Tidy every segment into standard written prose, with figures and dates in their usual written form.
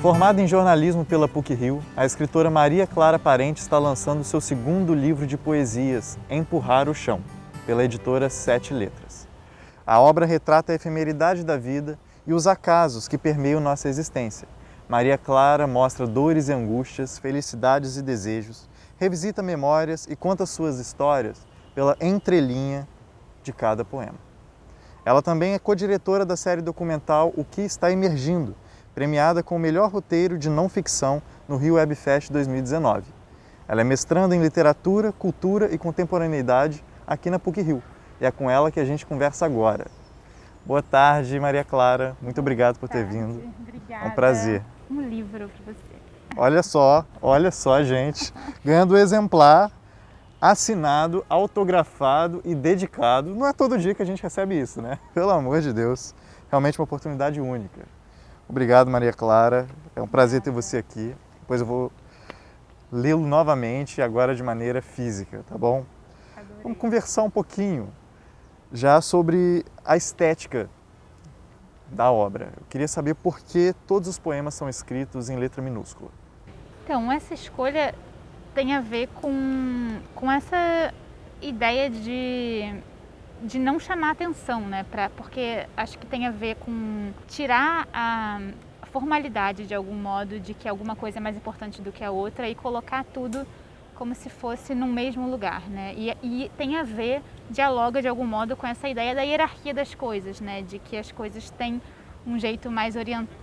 Formada em jornalismo pela PUC-Rio, a escritora Maria Clara Parente está lançando seu segundo livro de poesias, Empurrar o Chão, pela editora Sete Letras. A obra retrata a efemeridade da vida e os acasos que permeiam nossa existência. Maria Clara mostra dores e angústias, felicidades e desejos, revisita memórias e conta suas histórias pela entrelinha de cada poema. Ela também é co-diretora da série documental O Que Está Emergindo, premiada com o melhor roteiro de não-ficção no Rio Web Fest 2019. Ela é mestranda em Literatura, Cultura e Contemporaneidade aqui na PUC-Rio. E é com ela que a gente conversa agora. Boa tarde, Maria Clara. Muito obrigado por ter vindo. Obrigada. É um prazer. Um livro para você. Olha só, gente. Ganhando o exemplar assinado, autografado e dedicado. Não é todo dia que a gente recebe isso, né? Pelo amor de Deus. Realmente uma oportunidade única. Obrigado, Maria Clara. É um prazer ter você aqui. Depois eu vou lê-lo novamente, agora de maneira física, tá bom? Adorei. Vamos conversar um pouquinho já sobre a estética da obra. Eu queria saber por que todos os poemas são escritos em letra minúscula. Então, essa escolha tem a ver com essa ideia de não chamar atenção, né? Porque acho que tem a ver com tirar a formalidade, de algum modo, de que alguma coisa é mais importante do que a outra e colocar tudo como se fosse no mesmo lugar, né? E tem a ver, dialoga de algum modo com essa ideia da hierarquia das coisas, né? De que as coisas têm um jeito mais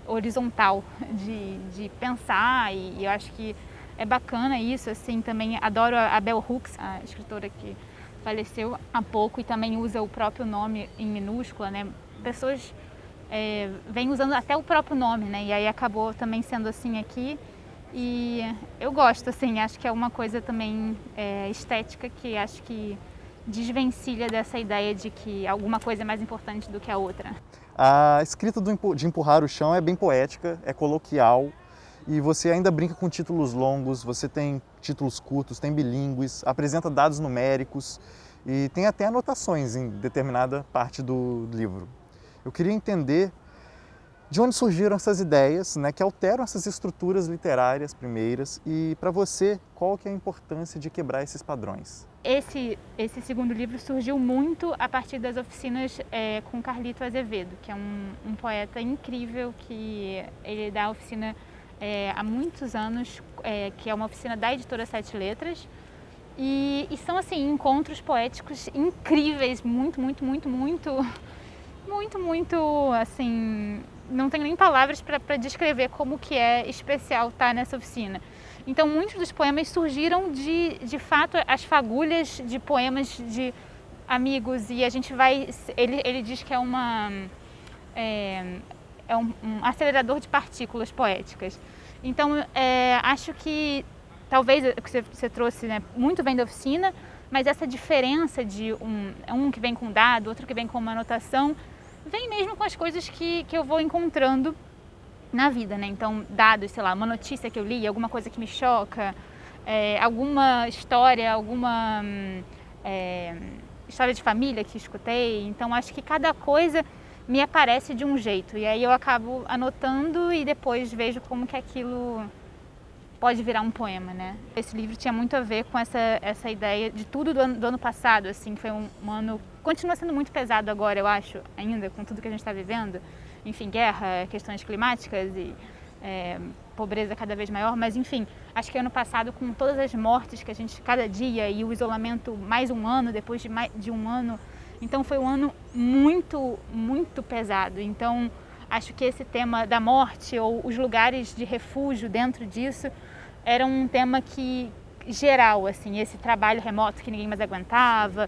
horizontal de pensar e eu acho que é bacana isso, assim, também adoro a Bell Hooks, a escritora que faleceu há pouco e também usa o próprio nome em minúscula, né? Pessoas vêm usando até o próprio nome, né? E aí acabou também sendo assim aqui. E eu gosto, assim, acho que é uma coisa também estética que acho que desvencilha dessa ideia de que alguma coisa é mais importante do que a outra. A escrita de Empurrar o Chão é bem poética, é coloquial e você ainda brinca com títulos longos, você tem títulos curtos, tem bilíngues, apresenta dados numéricos e tem até anotações em determinada parte do livro. Eu queria entender de onde surgiram essas ideias, né, que alteram essas estruturas literárias primeiras e, para você, qual que é a importância de quebrar esses padrões? Esse segundo livro surgiu muito a partir das oficinas com Carlito Azevedo, que é um poeta incrível que ele dá oficina há muitos anos, que é uma oficina da editora Sete Letras. E são, assim, encontros poéticos incríveis, muito, assim, não tenho nem palavras para descrever como que é especial estar nessa oficina. Então, muitos dos poemas surgiram de fato, as fagulhas de poemas de amigos e a gente vai... Ele diz que é um acelerador de partículas poéticas. Então, acho que talvez o que você trouxe, né, muito vem da oficina, mas essa diferença de um que vem com dado, outro que vem com uma anotação, vem mesmo com as coisas que eu vou encontrando na vida, né? Então, dados, sei lá, uma notícia que eu li, alguma coisa que me choca, alguma história, alguma história de família que escutei. Então, acho que cada coisa me aparece de um jeito. E aí eu acabo anotando e depois vejo como que aquilo pode virar um poema, né? Esse livro tinha muito a ver com essa ideia de tudo do ano passado, assim, que foi um ano... Continua sendo muito pesado agora, eu acho, ainda, com tudo que a gente está vivendo. Enfim, guerra, questões climáticas e pobreza cada vez maior, mas enfim, acho que ano passado, com todas as mortes que a gente, cada dia, e o isolamento mais um ano, depois de um ano, então foi um ano muito, muito pesado. Então, acho que esse tema da morte ou os lugares de refúgio dentro disso era um tema que geral, assim, esse trabalho remoto que ninguém mais aguentava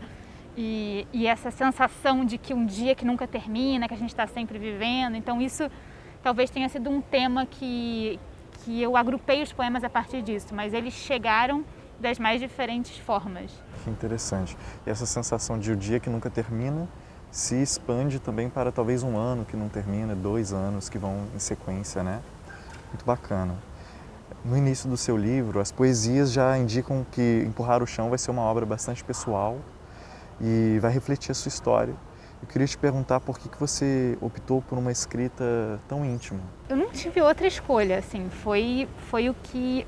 e essa sensação de que um dia que nunca termina, que a gente está sempre vivendo. Então isso talvez tenha sido um tema que eu agrupei os poemas a partir disso, mas eles chegaram das mais diferentes formas. Que interessante. E essa sensação de o dia que nunca termina se expande também para talvez um ano que não termina, 2 anos que vão em sequência, né? Muito bacana. No início do seu livro, as poesias já indicam que Empurrar o Chão vai ser uma obra bastante pessoal e vai refletir a sua história. Eu queria te perguntar por que você optou por uma escrita tão íntima. Eu não tive outra escolha, assim, foi o que...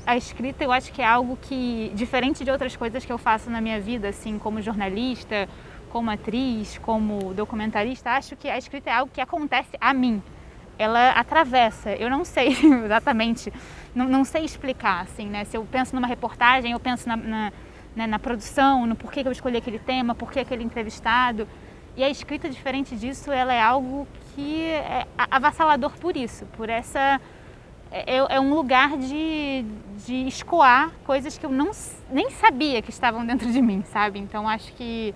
A escrita eu acho que é algo que, diferente de outras coisas que eu faço na minha vida, assim, como jornalista, como atriz, como documentarista, acho que a escrita é algo que acontece a mim. Ela atravessa, eu não sei exatamente, não sei explicar, assim, né? Se eu penso numa reportagem, eu penso na produção, no porquê que eu escolhi aquele tema, porquê aquele entrevistado. E a escrita, diferente disso, ela é algo que é avassalador por isso, por essa... É um lugar de escoar coisas que eu nem sabia que estavam dentro de mim, sabe? Então acho que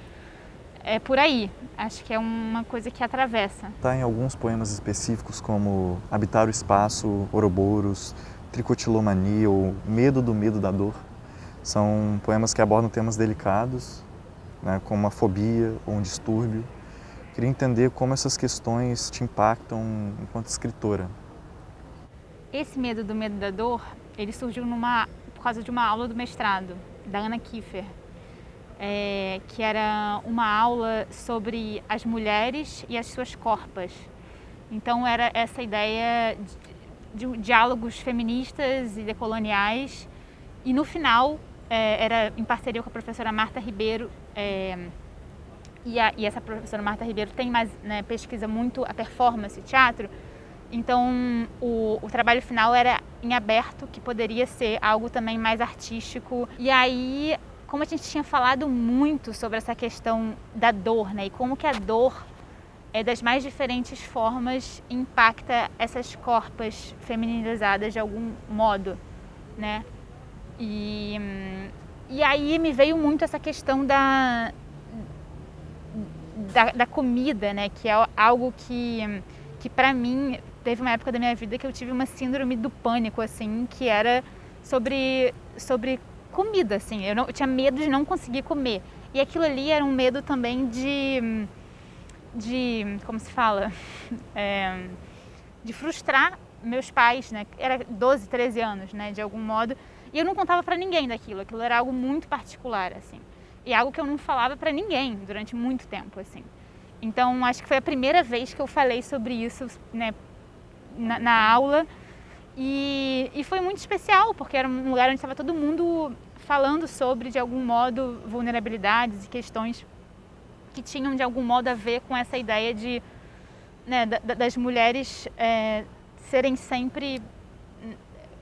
é por aí, acho que é uma coisa que atravessa. Está em alguns poemas específicos como Habitar o Espaço, Ouroboros, Tricotilomania ou Medo do Medo da Dor. São poemas que abordam temas delicados, né, como a fobia ou um distúrbio. Queria entender como essas questões te impactam enquanto escritora. Esse Medo do Medo da Dor, ele surgiu por causa de uma aula do mestrado, da Ana Kiefer, que era uma aula sobre as mulheres e as suas corpas. Então era essa ideia de diálogos feministas e decoloniais, e no final era em parceria com a professora Marta Ribeiro, e essa professora Marta Ribeiro tem mais, né, pesquisa muito a performance, teatro. Então o trabalho final era em aberto, que poderia ser algo também mais artístico. E aí, como a gente tinha falado muito sobre essa questão da dor, né, e como que a dor das mais diferentes formas impacta essas corpas femininizadas de algum modo, né? E aí me veio muito essa questão da comida, né, que é algo que para mim teve uma época da minha vida que eu tive uma síndrome do pânico, assim, que era sobre comida, assim. Eu tinha medo de não conseguir comer. E aquilo ali era um medo também de como se fala? De frustrar meus pais, né? Era 12, 13 anos, né, de algum modo. E eu não contava para ninguém daquilo. Aquilo era algo muito particular, assim. E algo que eu não falava para ninguém durante muito tempo, assim. Então, acho que foi a primeira vez que eu falei sobre isso, né, na aula, e foi muito especial, porque era um lugar onde estava todo mundo falando sobre, de algum modo, vulnerabilidades e questões que tinham, de algum modo, a ver com essa ideia de, né, das mulheres serem sempre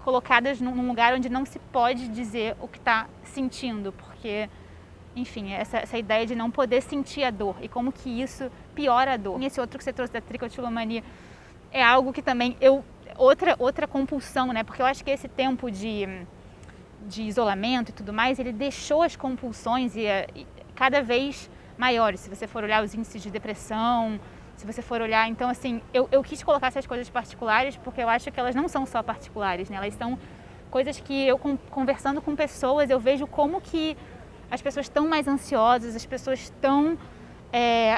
colocadas num lugar onde não se pode dizer o que está sentindo, porque... Enfim, essa ideia de não poder sentir a dor e como que isso piora a dor. E esse outro que você trouxe da tricotilomania é algo que também outra compulsão, né? Porque eu acho que esse tempo de isolamento e tudo mais, ele deixou as compulsões cada vez maiores. Se você for olhar os índices de depressão, se você for olhar... Então, assim, eu quis colocar essas coisas particulares porque eu acho que elas não são só particulares, né? Elas são coisas que eu, conversando com pessoas, eu vejo como que as pessoas estão mais ansiosas, as pessoas estão,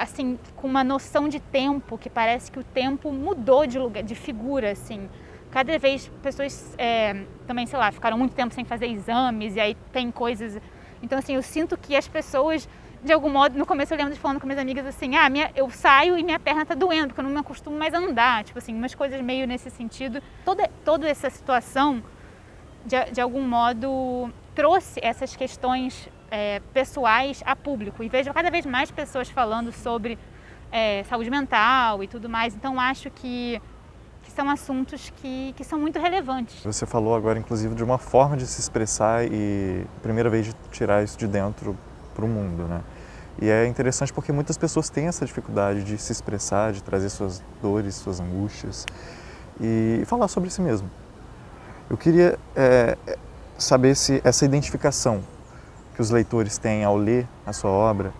assim, com uma noção de tempo, que parece que o tempo mudou de lugar, de figura, assim. Cada vez pessoas também, sei lá, ficaram muito tempo sem fazer exames, e aí tem coisas... Então, assim, eu sinto que as pessoas, de algum modo, no começo eu lembro de falando com minhas amigas assim, eu saio e minha perna tá doendo, porque eu não me acostumo mais a andar, tipo assim, umas coisas meio nesse sentido. Toda essa situação, de algum modo, trouxe essas questões pessoais a público, e vejo cada vez mais pessoas falando sobre saúde mental e tudo mais, então acho que são assuntos que são muito relevantes. Você falou agora, inclusive, de uma forma de se expressar e primeira vez de tirar isso de dentro para o mundo, né? E é interessante porque muitas pessoas têm essa dificuldade de se expressar, de trazer suas dores, suas angústias e falar sobre si mesmo. Eu queria saber se essa identificação que os leitores têm ao ler a sua obra,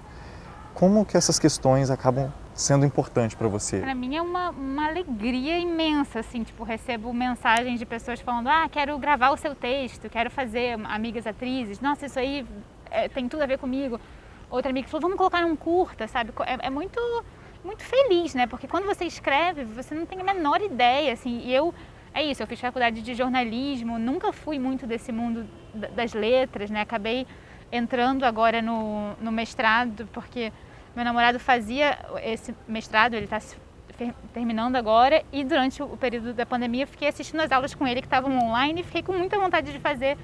como que essas questões acabam sendo importantes para você? Para mim é uma alegria imensa, assim, tipo, recebo mensagens de pessoas falando, quero gravar o seu texto, quero fazer amigas atrizes, nossa, isso aí tem tudo a ver comigo. Outra amiga falou, vamos colocar num curta, sabe? É muito, muito feliz, né? Porque quando você escreve, você não tem a menor ideia, assim, e eu fiz faculdade de jornalismo, nunca fui muito desse mundo das letras, né? Acabei entrando agora no mestrado, porque Meu namorado fazia esse mestrado, ele está terminando agora, e durante o período da pandemia eu fiquei assistindo as aulas com ele que estavam online e fiquei com muita vontade de fazer,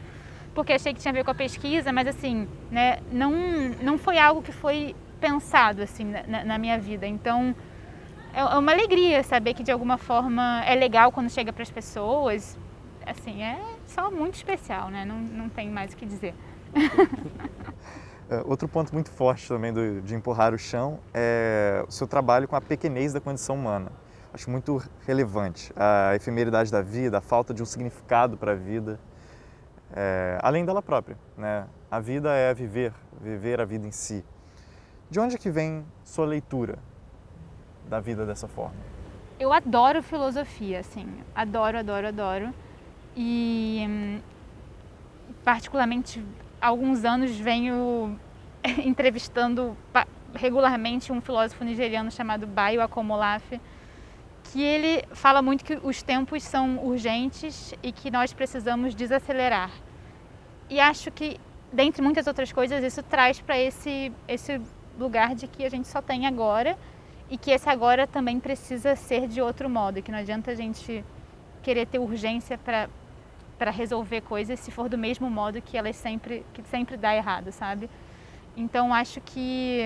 porque achei que tinha a ver com a pesquisa, mas assim, né, não foi algo que foi pensado assim na minha vida. Então é uma alegria saber que de alguma forma é legal quando chega para as pessoas. Assim, é só muito especial, né? Não tem mais o que dizer. Outro ponto muito forte também de Empurrar o Chão é o seu trabalho com a pequenez da condição humana. Acho muito relevante a efemeridade da vida, a falta de um significado para a vida, além dela própria, né? A vida é viver a vida em si. De onde é que vem sua leitura da vida dessa forma? Eu adoro filosofia, assim, adoro. E particularmente há alguns anos venho entrevistando regularmente um filósofo nigeriano chamado Bayo Akomolafe, que ele fala muito que os tempos são urgentes e que nós precisamos desacelerar. E acho que, dentre muitas outras coisas, isso traz para esse lugar de que a gente só tem agora e que esse agora também precisa ser de outro modo, e que não adianta a gente querer ter urgência para resolver coisas se for do mesmo modo que sempre dá errado, sabe? Então acho que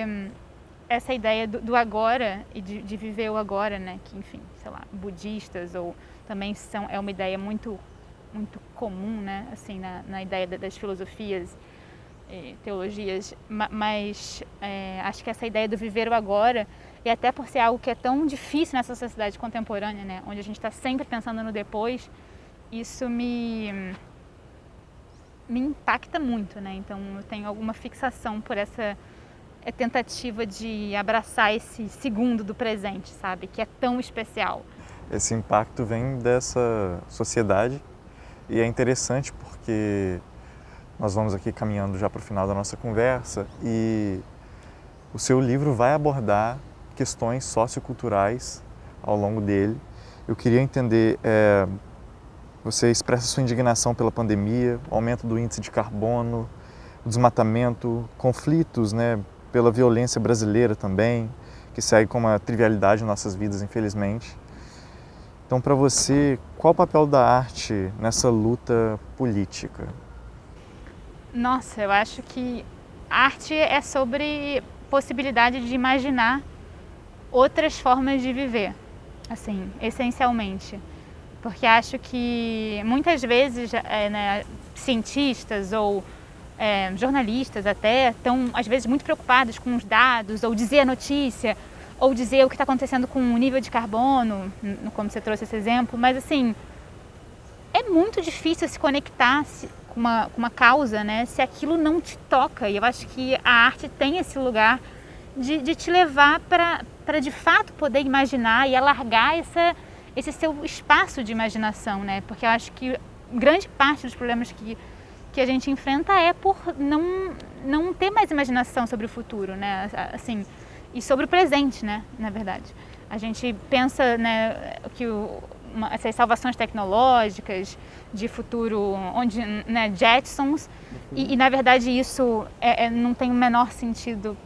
essa ideia do agora e de viver o agora, né, que enfim, sei lá, budistas ou também é uma ideia muito comum, né, assim, na ideia das filosofias e teologias, mas acho que essa ideia do viver o agora, e até por ser algo que é tão difícil nessa sociedade contemporânea, né, onde a gente está sempre pensando no depois, isso me impacta muito, né? Então eu tenho alguma fixação por essa tentativa de abraçar esse segundo do presente, sabe? Que é tão especial. Esse impacto vem dessa sociedade e é interessante porque nós vamos aqui caminhando já para o final da nossa conversa e o seu livro vai abordar questões socioculturais ao longo dele. Eu queria entender, você expressa sua indignação pela pandemia, o aumento do índice de carbono, o desmatamento, conflitos, né, pela violência brasileira também, que segue com uma trivialidade em nossas vidas, infelizmente. Então, para você, qual o papel da arte nessa luta política? Nossa, eu acho que arte é sobre possibilidade de imaginar outras formas de viver, assim, essencialmente. Porque acho que muitas vezes né, cientistas ou jornalistas até estão às vezes muito preocupados com os dados, ou dizer a notícia, ou dizer o que está acontecendo com o nível de carbono, como você trouxe esse exemplo, mas assim, é muito difícil se conectar com uma causa, né, se aquilo não te toca. E eu acho que a arte tem esse lugar de te levar para de fato poder imaginar e alargar esse seu espaço de imaginação, né? Porque eu acho que grande parte dos problemas que a gente enfrenta é por não ter mais imaginação sobre o futuro, né? Assim, e sobre o presente, né? Na verdade, a gente pensa, né, que essas salvações tecnológicas de futuro, onde, né, Jetsons, e na verdade isso não tem o menor sentido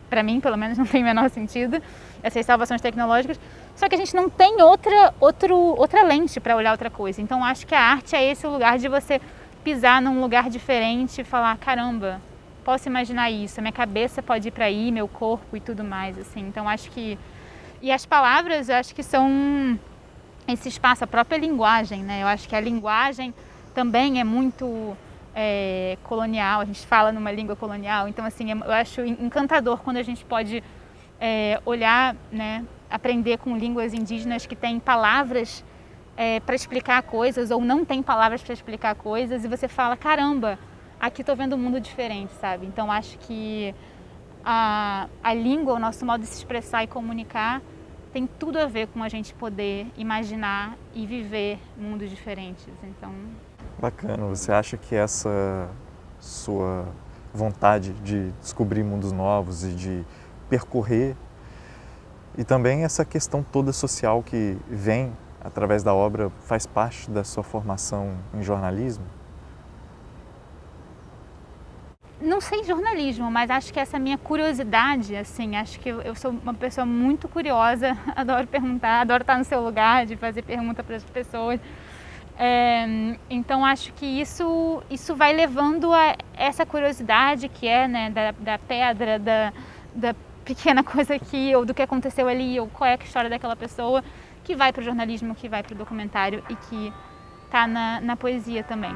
para mim, pelo menos, não tem o menor sentido, essas salvações tecnológicas, só que a gente não tem outra lente para olhar outra coisa. Então acho que a arte é esse lugar de você pisar num lugar diferente e falar, caramba, posso imaginar isso, a minha cabeça pode ir para aí, meu corpo e tudo mais, assim. Então acho que... E as palavras, eu acho que são esse espaço, a própria linguagem, né? Eu acho que a linguagem também é muito colonial, a gente fala numa língua colonial, então assim, eu acho encantador quando a gente pode olhar, né, aprender com línguas indígenas que têm palavras para explicar coisas ou não tem palavras para explicar coisas e você fala, caramba, aqui estou vendo um mundo diferente, sabe? Então acho que a língua, o nosso modo de se expressar e comunicar tem tudo a ver com a gente poder imaginar e viver mundos diferentes. Então... Bacana. Você acha que essa sua vontade de descobrir mundos novos e de percorrer e também essa questão toda social que vem através da obra faz parte da sua formação em jornalismo? não sei jornalismo, mas acho que essa minha curiosidade, assim, acho que eu sou uma pessoa muito curiosa, adoro perguntar, adoro estar no seu lugar, de fazer pergunta para as pessoas. Então acho que isso vai levando a essa curiosidade que é, né, da pedra, da pequena coisa aqui, ou do que aconteceu ali, ou qual é a história daquela pessoa, que vai para o jornalismo, que vai para o documentário e que está na poesia também.